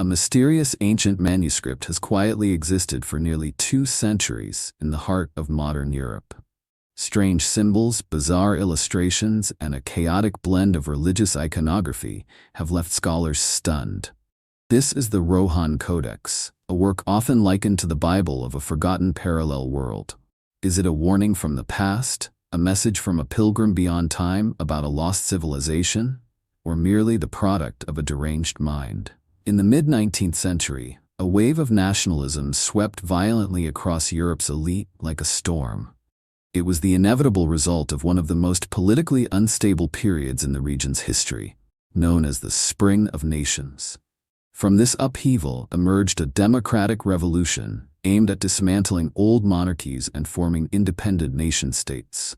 A mysterious ancient manuscript has quietly existed for nearly 2 centuries in the heart of modern Europe. Strange symbols, bizarre illustrations, and a chaotic blend of religious iconography have left scholars stunned. This is the Rohon Codex, a work often likened to the Bible of a forgotten parallel world. Is it a warning from the past, a message from a pilgrim beyond time about a lost civilization, or merely the product of a deranged mind? In the mid-19th century, a wave of nationalism swept violently across Europe's elite like a storm. It was the inevitable result of one of the most politically unstable periods in the region's history, known as the Spring of Nations. From this upheaval emerged a democratic revolution aimed at dismantling old monarchies and forming independent nation-states.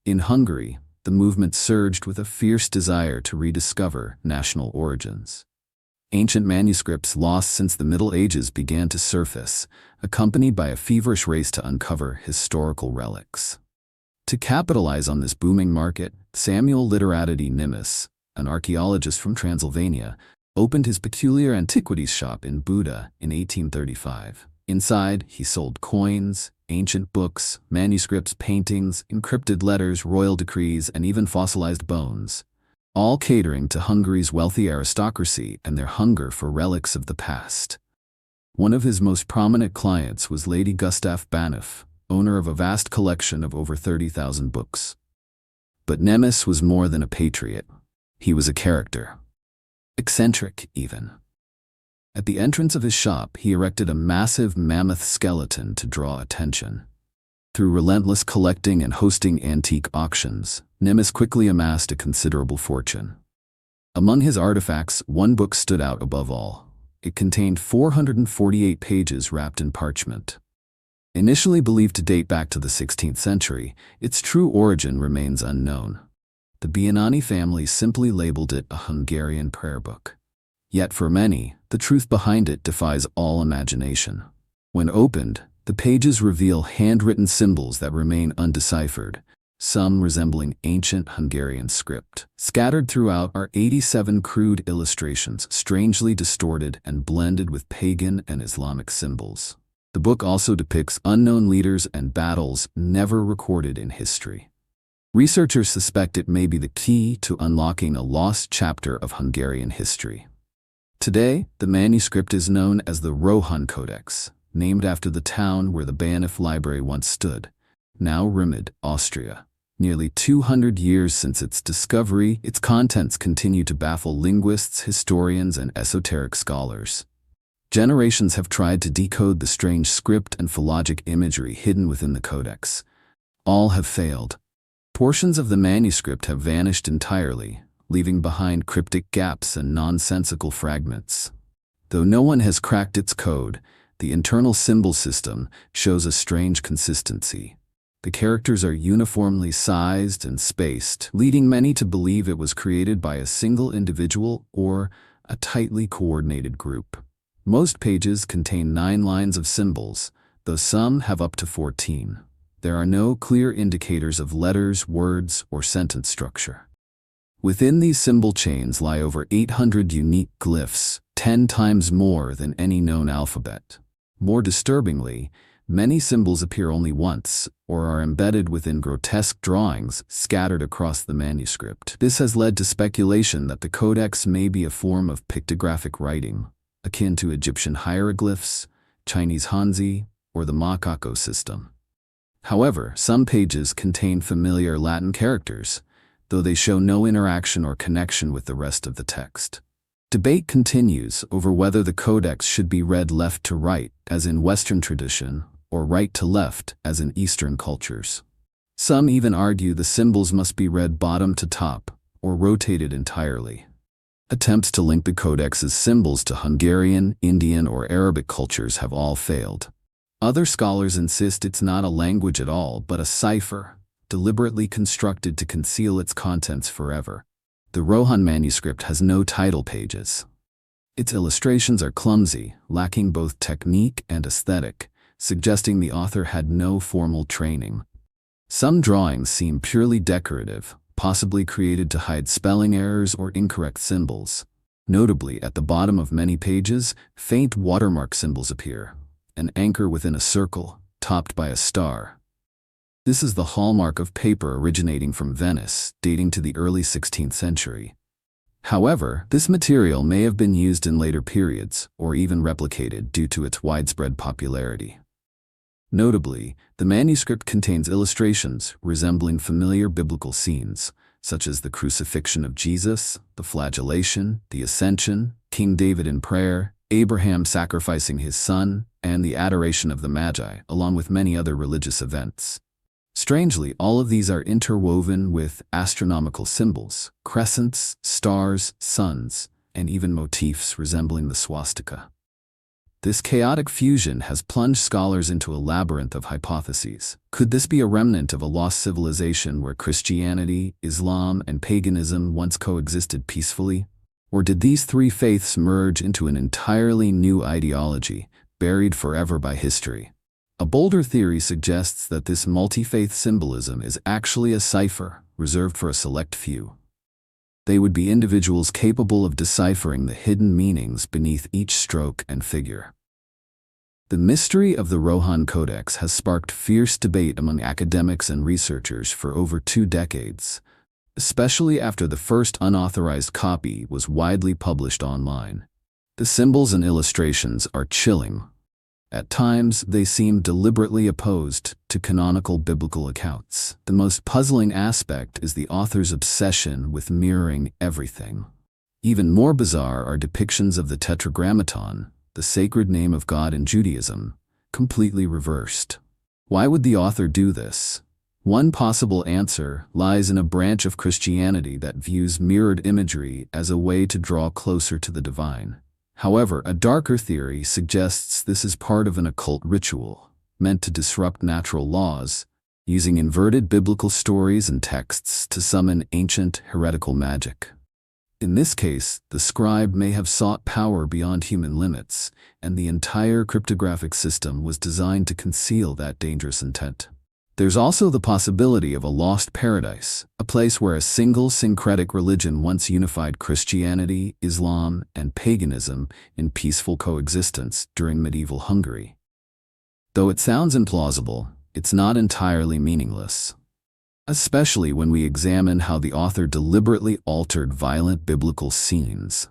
In Hungary, the movement surged with a fierce desire to rediscover national origins. Ancient manuscripts lost since the Middle Ages began to surface, accompanied by a feverish race to uncover historical relics. To capitalize on this booming market, Samuel Literati Nemes, an archaeologist from Transylvania, opened his peculiar antiquities shop in Buda in 1835. Inside, he sold coins, ancient books, manuscripts, paintings, encrypted letters, royal decrees, and even fossilized bones, all catering to Hungary's wealthy aristocracy and their hunger for relics of the past. One of his most prominent clients was Lady Gustav Banff, owner of a vast collection of over 30,000 books. But Nemes was more than a patriot. He was a character. Eccentric, even. At the entrance of his shop, he erected a massive mammoth skeleton to draw attention. Through relentless collecting and hosting antique auctions, Nemes quickly amassed a considerable fortune. Among his artifacts, one book stood out above all. It contained 448 pages wrapped in parchment. Initially believed to date back to the 16th century, its true origin remains unknown. The Bianani family simply labeled it a Hungarian prayer book. Yet for many, the truth behind it defies all imagination. When opened, the pages reveal handwritten symbols that remain undeciphered, some resembling ancient Hungarian script. Scattered throughout are 87 crude illustrations, strangely distorted and blended with pagan and Islamic symbols. The book also depicts unknown leaders and battles never recorded in history. Researchers suspect it may be the key to unlocking a lost chapter of Hungarian history. Today, the manuscript is known as the Rohon Codex, named after the town where the Banff Library once stood, now Rimed, Austria. Nearly 200 years since its discovery, its contents continue to baffle linguists, historians, and esoteric scholars. Generations have tried to decode the strange script and philologic imagery hidden within the codex. All have failed. Portions of the manuscript have vanished entirely, leaving behind cryptic gaps and nonsensical fragments. Though no one has cracked its code, the internal symbol system shows a strange consistency. The characters are uniformly sized and spaced, leading many to believe it was created by a single individual or a tightly coordinated group. Most pages contain 9 lines of symbols, though some have up to 14. There are no clear indicators of letters, words, or sentence structure. Within these symbol chains lie over 800 unique glyphs, 10 times more than any known alphabet. More disturbingly, many symbols appear only once, or are embedded within grotesque drawings scattered across the manuscript. This has led to speculation that the codex may be a form of pictographic writing, akin to Egyptian hieroglyphs, Chinese Hanzi, or the Makako system. However, some pages contain familiar Latin characters, though they show no interaction or connection with the rest of the text. Debate continues over whether the codex should be read left to right, as in Western tradition, or right to left, as in Eastern cultures. Some even argue the symbols must be read bottom to top, or rotated entirely. Attempts to link the codex's symbols to Hungarian, Indian, or Arabic cultures have all failed. Other scholars insist it's not a language at all, but a cipher, deliberately constructed to conceal its contents forever. The Rohon manuscript has no title pages. Its illustrations are clumsy, lacking both technique and aesthetic, suggesting the author had no formal training. Some drawings seem purely decorative, possibly created to hide spelling errors or incorrect symbols. Notably, at the bottom of many pages, faint watermark symbols appear, an anchor within a circle, topped by a star. This is the hallmark of paper originating from Venice, dating to the early 16th century. However, this material may have been used in later periods, or even replicated due to its widespread popularity. Notably, the manuscript contains illustrations resembling familiar biblical scenes, such as the crucifixion of Jesus, the flagellation, the ascension, King David in prayer, Abraham sacrificing his son, and the adoration of the Magi, along with many other religious events. Strangely, all of these are interwoven with astronomical symbols, crescents, stars, suns, and even motifs resembling the swastika. This chaotic fusion has plunged scholars into a labyrinth of hypotheses. Could this be a remnant of a lost civilization where Christianity, Islam, and paganism once coexisted peacefully? Or did these three faiths merge into an entirely new ideology, buried forever by history? A bolder theory suggests that this multi-faith symbolism is actually a cipher reserved for a select few. They would be individuals capable of deciphering the hidden meanings beneath each stroke and figure. The mystery of the Rohon Codex has sparked fierce debate among academics and researchers for over 2 decades, especially after the first unauthorized copy was widely published online. The symbols and illustrations are chilling. At times, they seem deliberately opposed to canonical biblical accounts. The most puzzling aspect is the author's obsession with mirroring everything. Even more bizarre are depictions of the Tetragrammaton, the sacred name of God in Judaism, completely reversed. Why would the author do this? One possible answer lies in a branch of Christianity that views mirrored imagery as a way to draw closer to the divine. However, a darker theory suggests this is part of an occult ritual, meant to disrupt natural laws, using inverted biblical stories and texts to summon ancient heretical magic. In this case, the scribe may have sought power beyond human limits, and the entire cryptographic system was designed to conceal that dangerous intent. There's also the possibility of a lost paradise, a place where a single syncretic religion once unified Christianity, Islam, and paganism in peaceful coexistence during medieval Hungary. Though it sounds implausible, it's not entirely meaningless, especially when we examine how the author deliberately altered violent biblical scenes.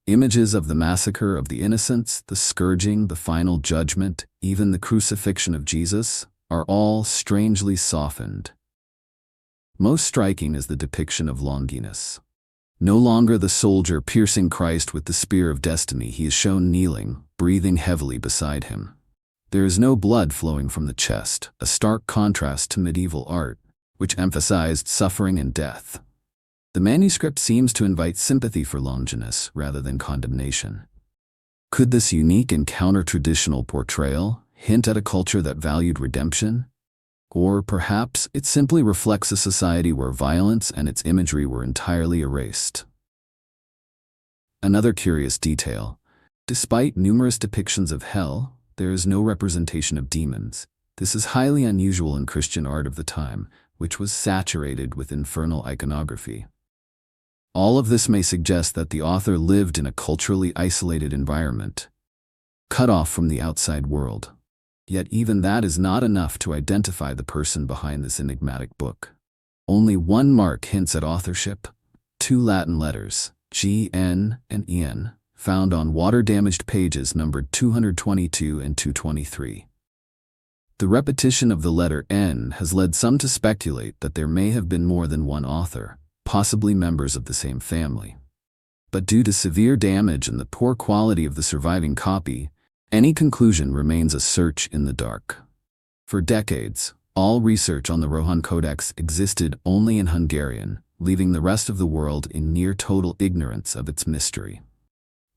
Images of the massacre of the innocents, the scourging, the final judgment, even the crucifixion of Jesus, are all strangely softened. Most striking is the depiction of Longinus. No longer the soldier piercing Christ with the spear of destiny, he is shown kneeling, breathing heavily beside him. There is no blood flowing from the chest, a stark contrast to medieval art, which emphasized suffering and death. The manuscript seems to invite sympathy for Longinus rather than condemnation. Could this unique and counter-traditional portrayal hint at a culture that valued redemption? Or perhaps it simply reflects a society where violence and its imagery were entirely erased. Another curious detail: despite numerous depictions of hell, there is no representation of demons. This is highly unusual in Christian art of the time, which was saturated with infernal iconography. All of this may suggest that the author lived in a culturally isolated environment, cut off from the outside world. Yet even that is not enough to identify the person behind this enigmatic book. Only one mark hints at authorship: 2 Latin letters, G-N and E-N, found on water-damaged pages numbered 222 and 223. The repetition of the letter N has led some to speculate that there may have been more than one author, possibly members of the same family. But due to severe damage and the poor quality of the surviving copy, any conclusion remains a search in the dark. For decades, all research on the Rohon Codex existed only in Hungarian, leaving the rest of the world in near total ignorance of its mystery.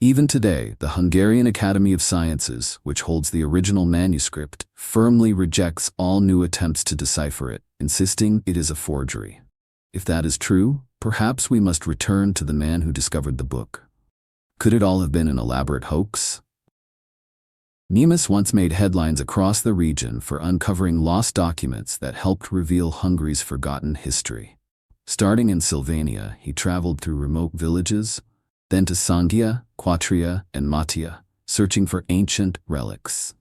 Even today, the Hungarian Academy of Sciences, which holds the original manuscript, firmly rejects all new attempts to decipher it, insisting it is a forgery. If that is true, perhaps we must return to the man who discovered the book. Could it all have been an elaborate hoax? Nemes once made headlines across the region for uncovering lost documents that helped reveal Hungary's forgotten history. Starting in Sylvania, he traveled through remote villages, then to Sangya, Quatria, and Mattia, searching for ancient relics.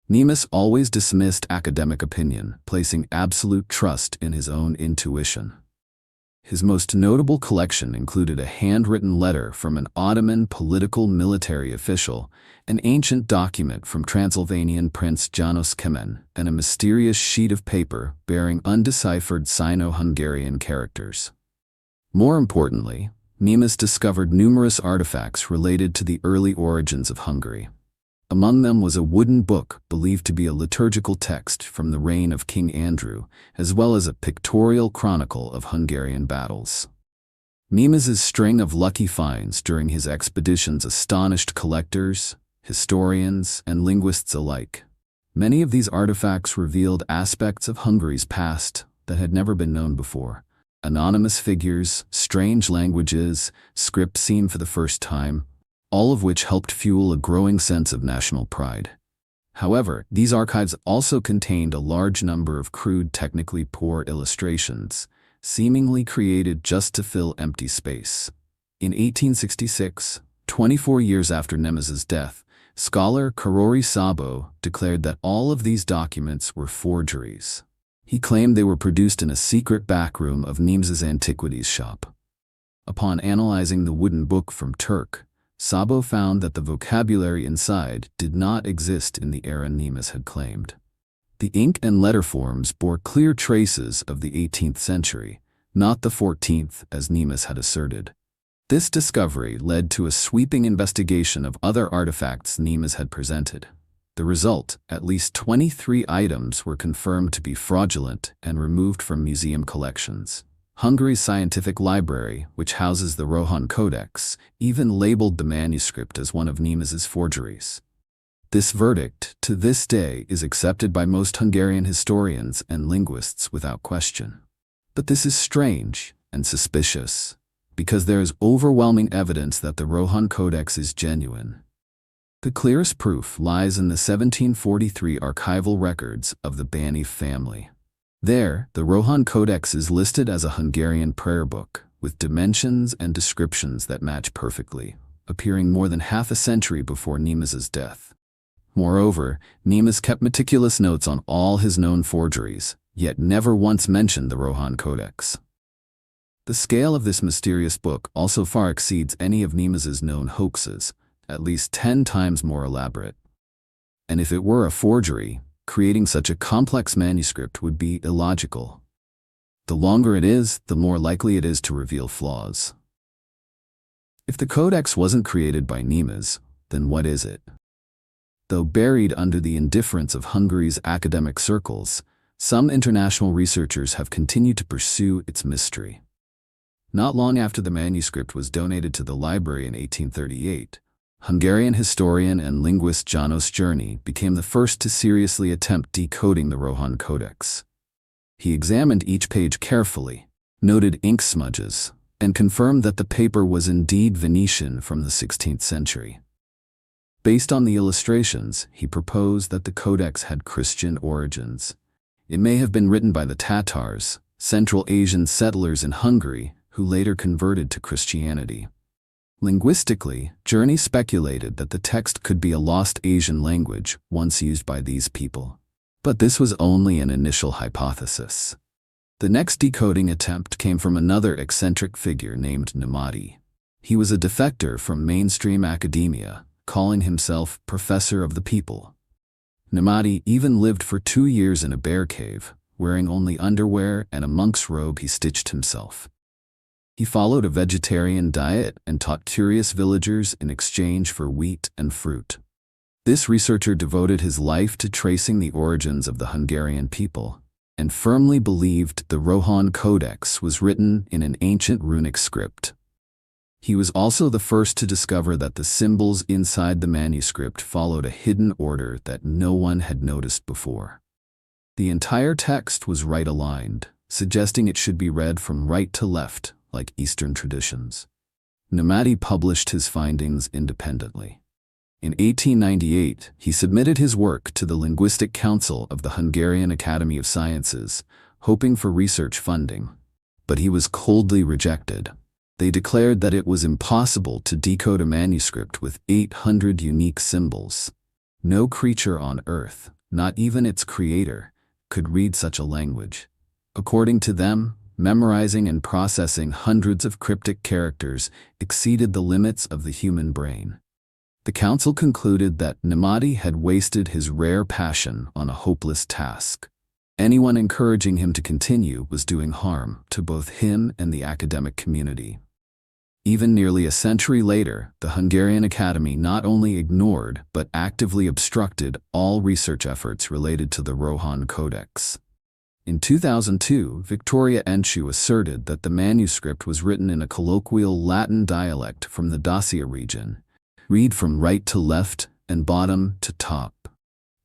Nemes always dismissed academic opinion, placing absolute trust in his own intuition. His most notable collection included a handwritten letter from an Ottoman political military official, an ancient document from Transylvanian Prince Janos Kemen, and a mysterious sheet of paper bearing undeciphered Sino-Hungarian characters. More importantly, Nemes discovered numerous artifacts related to the early origins of Hungary. Among them was a wooden book believed to be a liturgical text from the reign of King Andrew, as well as a pictorial chronicle of Hungarian battles. Nemes's string of lucky finds during his expeditions astonished collectors, historians, and linguists alike. Many of these artifacts revealed aspects of Hungary's past that had never been known before. Anonymous figures, strange languages, script seen for the first time, all of which helped fuel a growing sense of national pride. However, these archives also contained a large number of crude, technically poor illustrations, seemingly created just to fill empty space. In 1866, 24 years after Nemes's death, scholar Karori Sabo declared that all of these documents were forgeries. He claimed they were produced in a secret backroom of Nemes's antiquities shop. Upon analyzing the wooden book from Turk, Sabo found that the vocabulary inside did not exist in the era Nemes had claimed. The ink and letter forms bore clear traces of the 18th century, not the 14th as Nemes had asserted. This discovery led to a sweeping investigation of other artifacts Nemes had presented. The result, at least 23 items were confirmed to be fraudulent and removed from museum collections. Hungary's scientific library, which houses the Rohon Codex, even labeled the manuscript as one of Nemes's forgeries. This verdict, to this day, is accepted by most Hungarian historians and linguists without question. But this is strange and suspicious, because there is overwhelming evidence that the Rohon Codex is genuine. The clearest proof lies in the 1743 archival records of the Bányi family. There, the Rohon Codex is listed as a Hungarian prayer book, with dimensions and descriptions that match perfectly, appearing more than half a century before Nemes's death. Moreover, Nemes kept meticulous notes on all his known forgeries, yet never once mentioned the Rohon Codex. The scale of this mysterious book also far exceeds any of Nemes's known hoaxes, at least 10 times more elaborate. And if it were a forgery, creating such a complex manuscript would be illogical. The longer it is, the more likely it is to reveal flaws. If the codex wasn't created by Nemes, then what is it? Though buried under the indifference of Hungary's academic circles, some international researchers have continued to pursue its mystery. Not long after the manuscript was donated to the library in 1838, Hungarian historian and linguist Janos Journey became the first to seriously attempt decoding the Rohon Codex. He examined each page carefully, noted ink smudges, and confirmed that the paper was indeed Venetian from the 16th century. Based on the illustrations, he proposed that the codex had Christian origins. It may have been written by the Tatars, Central Asian settlers in Hungary, who later converted to Christianity. Linguistically, Journey speculated that the text could be a lost Asian language once used by these people. But this was only an initial hypothesis. The next decoding attempt came from another eccentric figure named Nemes. He was a defector from mainstream academia, calling himself Professor of the People. Nemes even lived for 2 years in a bear cave, wearing only underwear and a monk's robe he stitched himself. He followed a vegetarian diet and taught curious villagers in exchange for wheat and fruit. This researcher devoted his life to tracing the origins of the Hungarian people, and firmly believed the Rohon Codex was written in an ancient runic script. He was also the first to discover that the symbols inside the manuscript followed a hidden order that no one had noticed before. The entire text was right-aligned, suggesting it should be read from right to left, like Eastern traditions. Nemes published his findings independently. In 1898, he submitted his work to the Linguistic Council of the Hungarian Academy of Sciences, hoping for research funding. But he was coldly rejected. They declared that it was impossible to decode a manuscript with 800 unique symbols. No creature on Earth, not even its creator, could read such a language. According to them, memorizing and processing hundreds of cryptic characters exceeded the limits of the human brain. The council concluded that Nemes had wasted his rare passion on a hopeless task. Anyone encouraging him to continue was doing harm to both him and the academic community. Even nearly a century later, the Hungarian Academy not only ignored but actively obstructed all research efforts related to the Rohon Codex. In 2002, Victoria Enchu asserted that the manuscript was written in a colloquial Latin dialect from the Dacia region, read from right to left and bottom to top.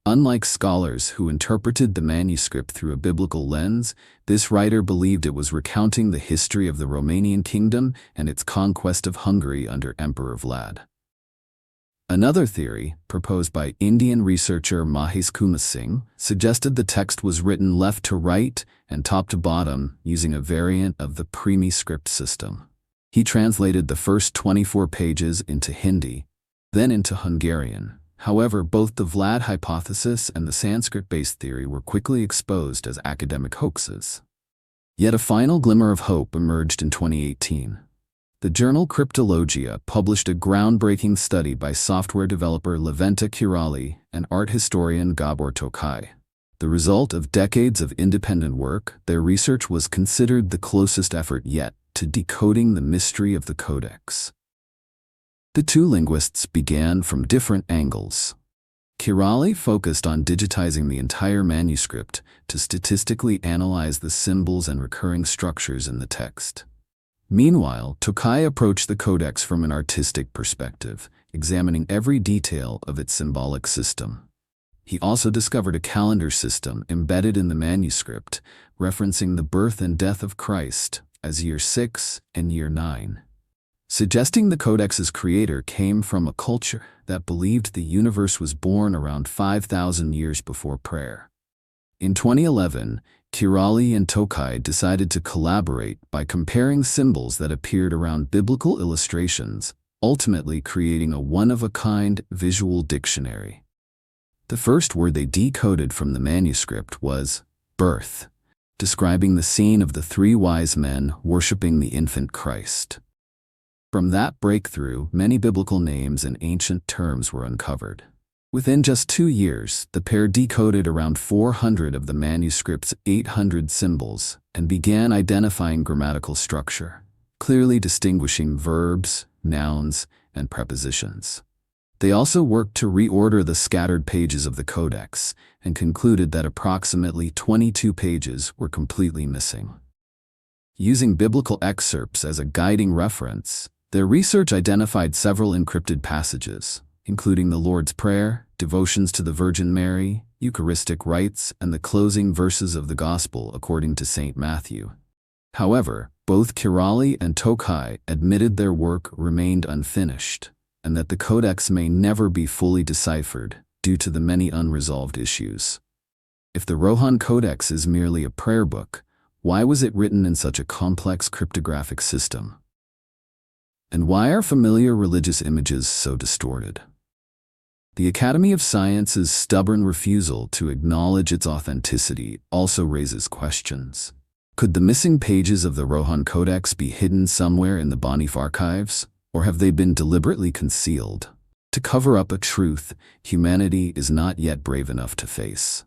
Unlike scholars who interpreted the manuscript through a biblical lens, this writer believed it was recounting the history of the Romanian kingdom and its conquest of Hungary under Emperor Vlad. Another theory, proposed by Indian researcher Mahesh Kumar Singh, suggested the text was written left to right and top to bottom using a variant of the manuscript system. He translated the first 24 pages into Hindi, then into Hungarian. However, both the Vlad hypothesis and the Sanskrit-based theory were quickly exposed as academic hoaxes. Yet a final glimmer of hope emerged in 2018. The journal Cryptology published a groundbreaking study by software developer Leventa Kirali and art historian Gabor Tokaj. The result of decades of independent work, their research was considered the closest effort yet to decoding the mystery of the Codex. The two linguists began from different angles. Kirali focused on digitizing the entire manuscript to statistically analyze the symbols and recurring structures in the text. Meanwhile, Tokaj approached the Codex from an artistic perspective, examining every detail of its symbolic system. He also discovered a calendar system embedded in the manuscript, referencing the birth and death of Christ as year 6 and year 9. Suggesting the Codex's creator came from a culture that believed the universe was born around 5,000 years before prayer. In 2011, Kirali and Tokaj decided to collaborate by comparing symbols that appeared around biblical illustrations, ultimately creating a one-of-a-kind visual dictionary. The first word they decoded from the manuscript was birth, describing the scene of the three wise men worshiping the infant Christ. From that breakthrough, many biblical names and ancient terms were uncovered. Within just 2 years, the pair decoded around 400 of the manuscript's 800 symbols and began identifying grammatical structure, clearly distinguishing verbs, nouns, and prepositions. They also worked to reorder the scattered pages of the Codex and concluded that approximately 22 pages were completely missing. Using biblical excerpts as a guiding reference, their research identified several encrypted passages, including the Lord's Prayer, devotions to the Virgin Mary, Eucharistic rites, and the closing verses of the Gospel according to St. Matthew. However, both Kirali and Tokaj admitted their work remained unfinished, and that the Codex may never be fully deciphered due to the many unresolved issues. If the Rohon Codex is merely a prayer book, why was it written in such a complex cryptographic system? And why are familiar religious images so distorted? The Academy of Science's stubborn refusal to acknowledge its authenticity also raises questions. Could the missing pages of the Rohon Codex be hidden somewhere in the Bonif archives, or have they been deliberately concealed? To cover up a truth humanity is not yet brave enough to face.